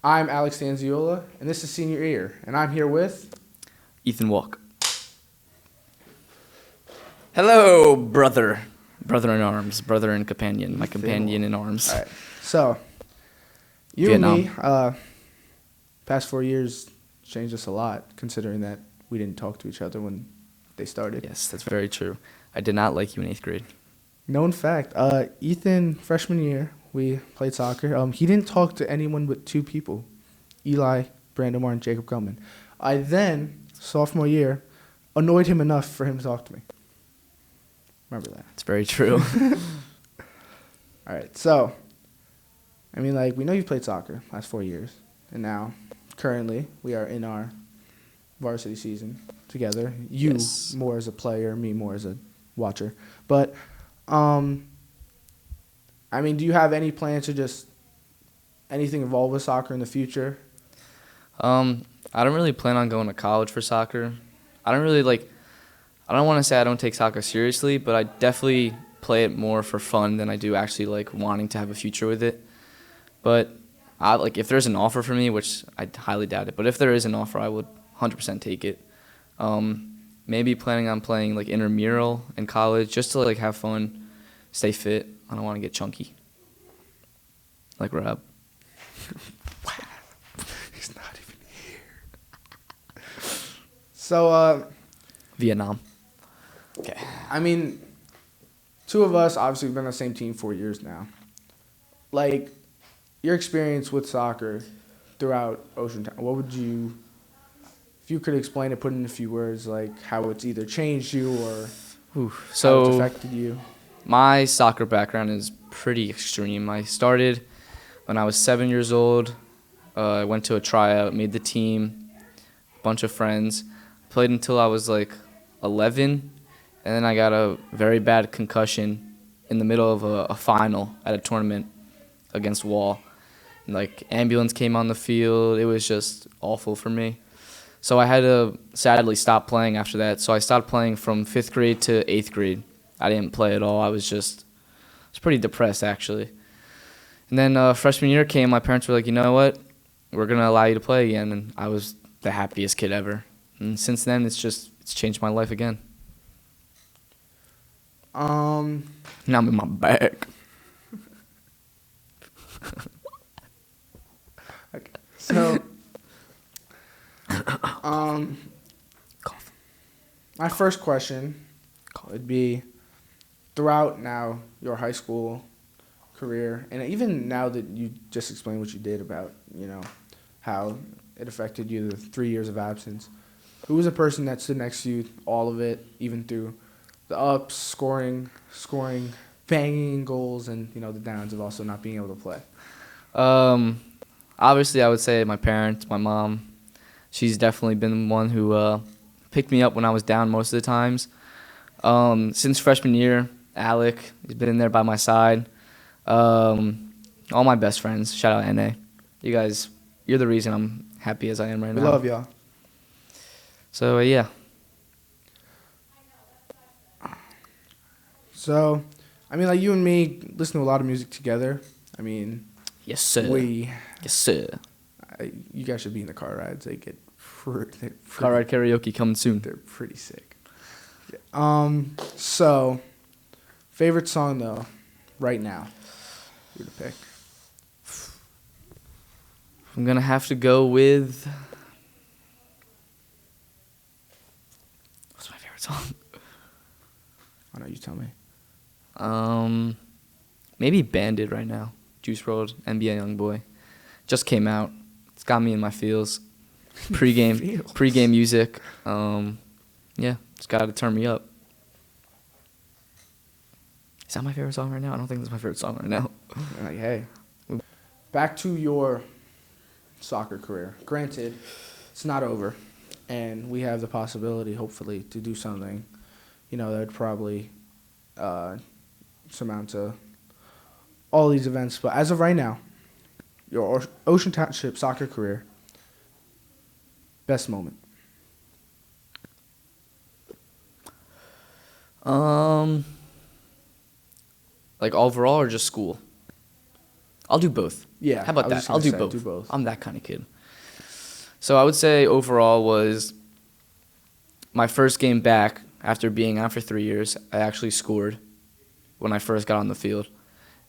I'm Alex Danziola, and this is Senior Year, and I'm here with... Ethan Walk. Hello, brother. Brother in arms. Brother and companion. My companion in arms. All right. So, you Vietnam. and me, past 4 years changed us a lot, considering that we didn't talk to each other when they started. Yes, that's very true. I did not like you in 8th grade. Known fact, Ethan, freshman year, we played soccer. He didn't talk to anyone but two people, Eli, Brandon Martin, Jacob Gellman. I then, sophomore year, annoyed him enough for him to talk to me. Remember that. It's very true. All right, so, we know you've played soccer last 4 years, and now, currently, we are in our varsity season together. You Yes. more as a player, me more as a watcher. But, do you have any plans to just anything involved with soccer in the future? I don't really plan on going to college for soccer. I don't want to say I don't take soccer seriously, but I definitely play it more for fun than I do actually wanting to have a future with it. But if there's an offer for me, which I highly doubt it, but if there is an offer, I would 100% take it. Maybe planning on playing intramural in college just to have fun, stay fit. I don't want to get chunky. Like Rob. He's not even here. So, Vietnam. Okay. two of us obviously have been on the same team 4 years now. Your experience with soccer throughout Oceantown, what would you, if you could explain it, put it in a few words, how it's either changed you or how it's affected you? My soccer background is pretty extreme. I started when I was 7 years old. I went to a tryout, made the team, a bunch of friends. Played until I was 11, and then I got a very bad concussion in the middle of a final at a tournament against Wall. And, ambulance came on the field. It was just awful for me. So I had to sadly stop playing after that. So I stopped playing from 5th grade to 8th grade. I didn't play at all. I was pretty depressed, actually. And then freshman year came, my parents were like, you know what? We're going to allow you to play again. And I was the happiest kid ever. And since then, it's changed my life again. Now I'm in my bag. Okay. So, my first question would be, throughout now your high school career, and even now that you just explained what you did about, how it affected you, the 3 years of absence, who was a person that stood next to you all of it, even through the ups, scoring, banging goals, and, the downs of also not being able to play? Obviously, I would say my parents, my mom. She's definitely been the one who picked me up when I was down most of the times. Since freshman year, Alec, he's been there by my side. All my best friends, shout out NA. You guys, you're the reason I'm happy as I am right now. We love y'all. So, yeah. So, you and me listen to a lot of music together. Yes, sir. Yes, sir. You guys should be in the car rides. They get Car ride karaoke coming soon. They're pretty sick. Yeah. So, favorite song though, right now, you're to pick. I'm gonna have to go with. What's my favorite song? I know, you tell me. Maybe Bandit right now. Juice WRLD, NBA YoungBoy. Just came out. It's got me in my feels. Pre-game music. Yeah, it's got to turn me up. Is that my favorite song right now? I don't think that's my favorite song right now. Hey. Back to your soccer career. Granted, it's not over, and we have the possibility, hopefully, to do something, that would probably surmount to all these events. But as of right now, your Ocean Township soccer career, best moment. Overall or just school? I'll do both. Yeah. How about I was that? just I'll gonna do say, both. Do both. I'm that kind of kid. So I would say overall was my first game back after being out for 3 years. I actually scored when I first got on the field,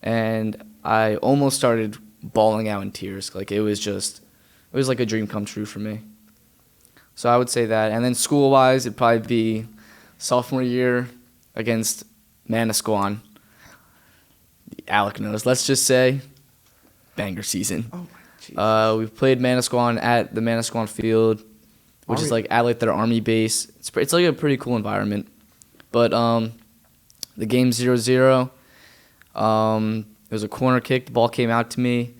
and I almost started bawling out in tears. Like it was like a dream come true for me. So I would say that, and then school-wise, it'd probably be sophomore year against Manasquan. Alec knows. Let's just say, banger season. Oh my Jesus. We played Manasquan at the Manasquan Field, which is Army- like at like their army base. It's like a pretty cool environment. But the game 0-0. It was a corner kick. The ball came out to me,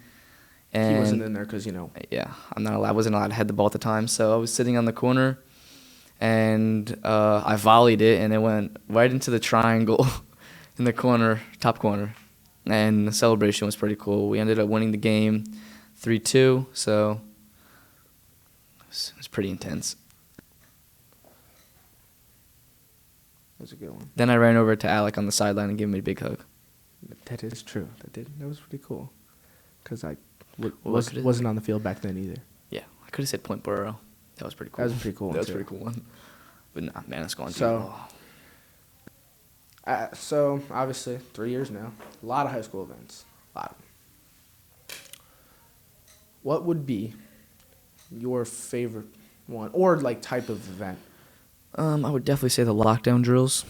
and he wasn't in there because yeah, wasn't allowed to head the ball at the time. So I was sitting on the corner, and I volleyed it, and it went right into the triangle in the corner, top corner. And the celebration was pretty cool. We ended up winning the game 3-2, so it was pretty intense. That's a good one. Then I ran over to Alec on the sideline and gave him a big hug. That is true. That was pretty cool. Because I What could've- wasn't on the field back then either. Yeah, I could have said Point Borough. That was pretty cool. That was a pretty cool one, That was too. a pretty cool one. But nah, man, it's gone. So- So obviously 3 years now. A lot of high school events. A lot of them. What would be your favorite one, or like type of event? I would definitely say the lockdown drills.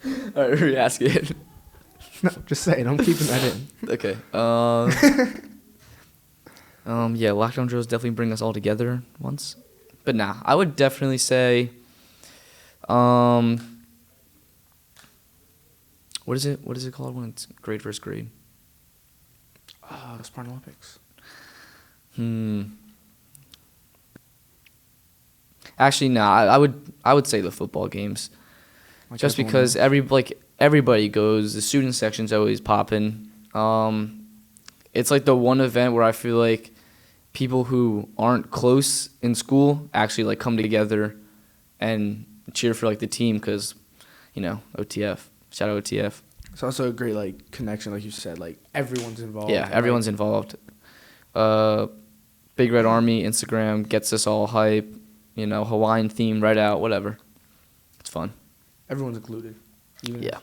All right, re-ask it. No, just saying. I'm keeping that in. Okay. Yeah, lockdown drills definitely bring us all together once. But nah, I would definitely say, what is it? What is it called when it's grade versus grade? The Spartan Olympics. Actually, no. I would say the football games, Like just everyone because else. everybody goes. The student section's always popping. It's like the one event where I feel like people who aren't close in school actually like come together and cheer for like the team because, OTF. Shout out OTF. It's also a great like connection, like you said. Like everyone's involved. Yeah, everyone's involved. Big Red Army Instagram gets us all hype. Hawaiian theme right out, whatever. It's fun. Everyone's included. Even Yeah.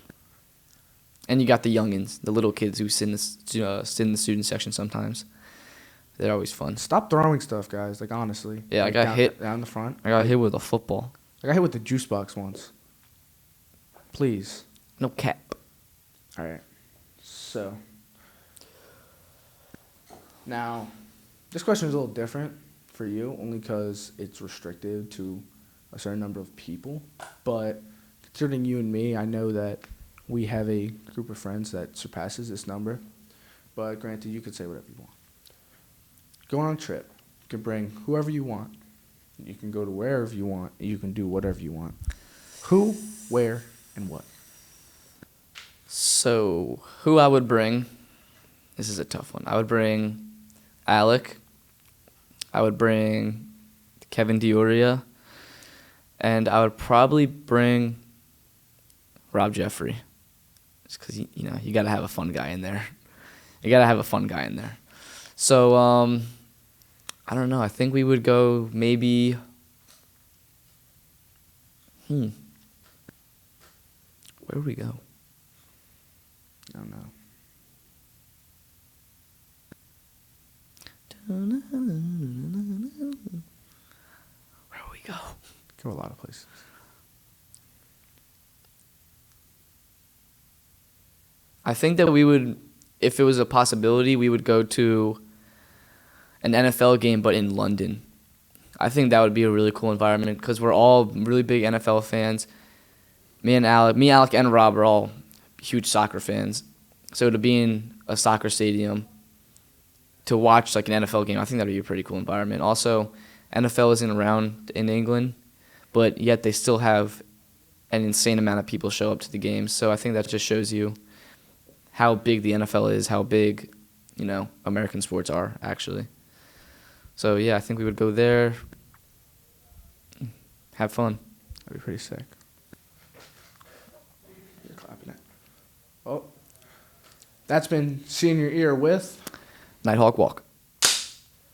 And you got the youngins, the little kids who sit in the student section sometimes. They're always fun. Stop throwing stuff, guys. Like honestly. Yeah, I Like, got hit. down the front. I got hit with a football. I got hit with the juice box once. Please. No cap. All right. So now, this question is a little different for you, only because it's restricted to a certain number of people. But considering you and me, I know that we have a group of friends that surpasses this number. But granted, you could say whatever you want. Going on a trip, you can bring whoever you want. You can go to wherever you want. You can do whatever you want. Who, where, and what? So, who I would bring? This is a tough one. I would bring Alec. I would bring Kevin Dioria. And I would probably bring Rob Jeffrey. Just because, you got to have a fun guy in there. You got to have a fun guy in there. So, I don't know. I think we would go maybe... Where would we go? I don't know. Where would we go? Go a lot of places. I think that we would, if it was a possibility, we would go to an NFL game, but in London. I think that would be a really cool environment because we're all really big NFL fans. Me, Alec, and Rob are all huge soccer fans. So to be in a soccer stadium to watch like an NFL game, I think that would be a pretty cool environment. Also, NFL isn't around in England, but yet they still have an insane amount of people show up to the games. So I think that just shows you how big the NFL is, how big, American sports are, actually. So, yeah, I think we would go there, have fun. That'd be pretty sick. That's been Senior Year with Nighthawk Walk.